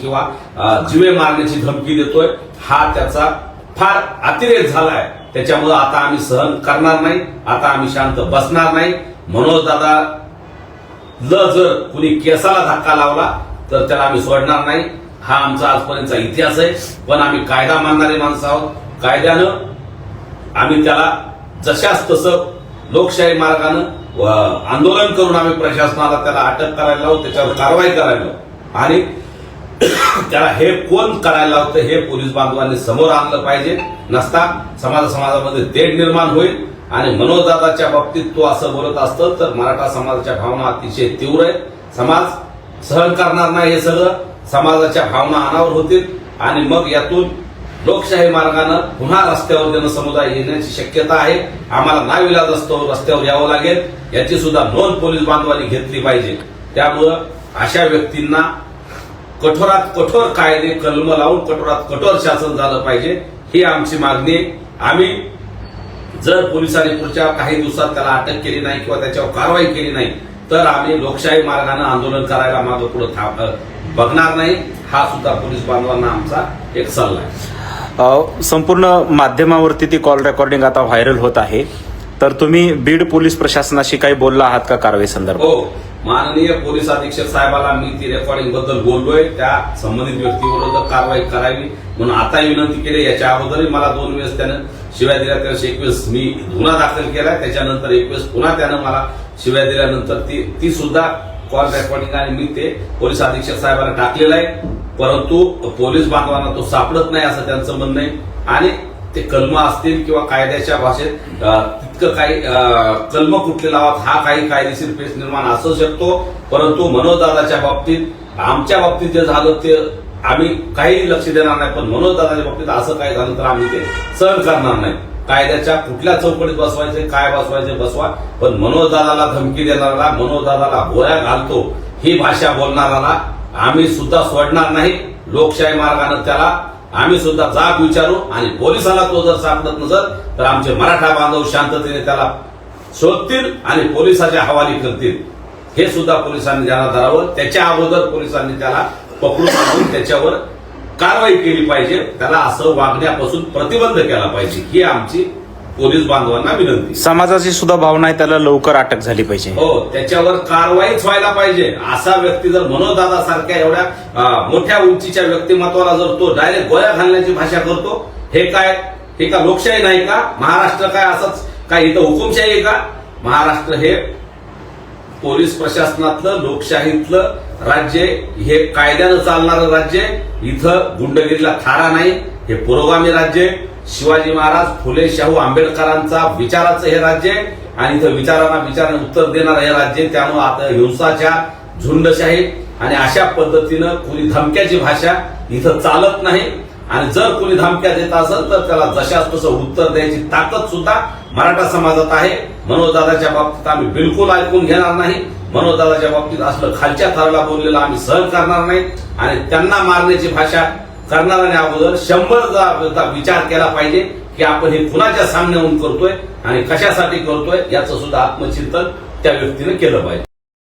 किंवा जीवे मारण्याची धमकी देतोय, हा त्याचा फार अतिरेक झालाय. त्याच्यामुळे आता आम्ही सहन करणार नाही, आता आम्ही शांत बसणार नाही. मनोज दादा जर कुणी केसाला धक्का लावला तर त्याला आम्ही सोडणार नाही. हा आमचा आजपर्यंतचा इतिहास आहे. पण आम्ही कायदा मानणारे माणसं आहोत. कायद्यानं आम्ही त्याला जशास तसं लोकशाही मार्गानं आंदोलन करून आम्ही प्रशासनाला त्याला अटक करायला लावू, त्याच्यावर कारवाई करायला लावू आणि त्याला हे कोण करायला लावतं हे पोलीस बांधवांनी समोर आणलं पाहिजे. नसता समाजामध्ये तेढ निर्माण होईल. आणि मनोजदादाच्या बाबतीत तो असं बोलत असतं तर मराठा समाजाच्या भावना अतिशय तीव्र आहेत. समाज सहन करणार नाही. हे सगळं समाजाच्या भावना अनावर होतील आणि मग यातून लोकशाही मार्गानं पुन्हा रस्त्यावर जनसमुदाय येण्याची शक्यता आहे. आम्हाला नाविलाज असतो रस्त्यावर यावं लागेल. याची सुद्धा नोंद पोलीस बांधवांनी घेतली पाहिजे. त्यामुळं अशा व्यक्तींना कठोरात कठोर कायदे कलम लावून कठोरात कठोर शासन झालं पाहिजे, ही आमची मागणी आहे. आम्ही जर पोलिसांनी पुढच्या काही दिवसात त्याला अटक केली नाही किंवा त्याच्यावर कारवाई केली नाही तर आम्ही लोकशाही मार्गाने आंदोलन करायला मागे पुढे बघणार नाही. हा सुद्धा पोलीस बांधवांना आमचा एक सल्ला आहे. संपूर्ण माध्यमावरती ती कॉल रेकॉर्डिंग आता व्हायरल होत आहे, तर तुम्ही बीड पोलीस प्रशासनाशी काही बोलला आहात का कारवाई संदर्भात? हो, माननीय पोलीस अधीक्षक साहेबाला मी ती रेकॉर्डिंग बद्दल बोललोय. त्या संबंधित व्यक्तीविरोधात कारवाई करावी म्हणून आता विनंती केली. याच्या अगोदरही मला 2 वेळेस त्यानं शिव्या दिल्या. त्यावेळेस 1 वेळेस मी गुन्हा दाखल केलाय, त्याच्यानंतर 1 वेळेस पुन्हा त्यानं मला शिव्या दिल्यानंतर ती सुद्धा कॉल रेकॉर्डिंग आणि मी ते पोलीस अधीक्षक साहेबांना टाकलेलं आहे. परंतु पोलीस बांधवांना तो सापडत नाही असं त्यांचं म्हणणं आहे. आणि ते कलम असतील किंवा कायद्याच्या भाषेत तितकं काही कलम कुठले लावत हा काही कायदेशीर पेच निर्माण असू शकतो. परंतु मनोजदादाच्या बाबतीत आमच्या बाबतीत जे झालं ते आम्ही काही लक्ष देणार नाही. पण मनोजदादाच्या बाबतीत असं काही झालं तर आम्ही ते सहन करणार नाही. कायद्याच्या कुठल्या चौकटीत बसवायचे काय बसवायचे बसवा, पण मनोजदादाला धमकी देणारा, मनोजदादाला गोळ्या घालतो ही भाषा बोलणाराला आम्ही सुद्धा सोडणार नाही. लोकशाही मार्गाने त्याला आम्ही सुद्धा जाब विचारू आणि पोलिसांना तो जर सापडत नसेल तर आमचे मराठा बांधव शांततेने त्याला शोधतील आणि पोलिसाच्या हवाली करतील. हे सुद्धा पोलिसांनी ध्यानात धरावं. त्याच्या अगोदर पोलिसांनी त्याला पकडून आणून त्याच्यावर कारवाई केली पाहिजे. त्याला असं वागण्यापासून प्रतिबंध केला पाहिजे, ही आमची पोलीस बांधवांना विनंती. समाजाची सुद्धा भावना आहे, त्याला लवकर अटक झाली पाहिजे. हो, त्याच्यावर कारवाईच व्हायला पाहिजे. असा व्यक्ती जर मनोजदादा सारख्या एवढ्या मोठ्या उंचीच्या व्यक्तिमत्वाला जर तो डायरेक्ट गोळ्या घालण्याची भाषा करतो, हे का लोकशाही नाही का? महाराष्ट्र काय असंच काय इथं हुकुमशाही आहे का? महाराष्ट्र हे पोलीस प्रशासनातलं लोकशाहीतलं राज्य, हे कायद्यानं चालणारं राज्य. इथं गुंडगिरीला थारा नाही. हे पुरोगामी राज्य. शिवाजी महाराज, फुले, शाहू, आंबेडकरांचा विचाराचं हे राज्य आणि इथं विचाराने उत्तर देणारं हे राज्य. त्यामुळे आता हिंसाचार, झुंडशाही आणि अशा पद्धतीनं कुणी धमक्याची भाषा इथं चालत नाही. आणि जर कुणी धमक्या देत असेल तर त्याला जशास तसं उत्तर द्यायची ताकद सुद्धा मराठा समाजात आहे. मनोजदादाच्या बाबतीत आम्ही बिलकुल ऐकून घेणार नाही. मनोजदादाच्या बाबतीत असलं खालच्या थराला बोललेलं आम्ही सहन करणार नाही. आणि त्यांना मारण्याची भाषा करणाऱ्याने अगोदर 100दा विचार केला पाहिजे की आपण हे कुणाच्या सामन्याहून करतोय आणि कशासाठी करतोय याचं सुद्धा आत्मचिंतन त्या व्यक्तीने केलं पाहिजे.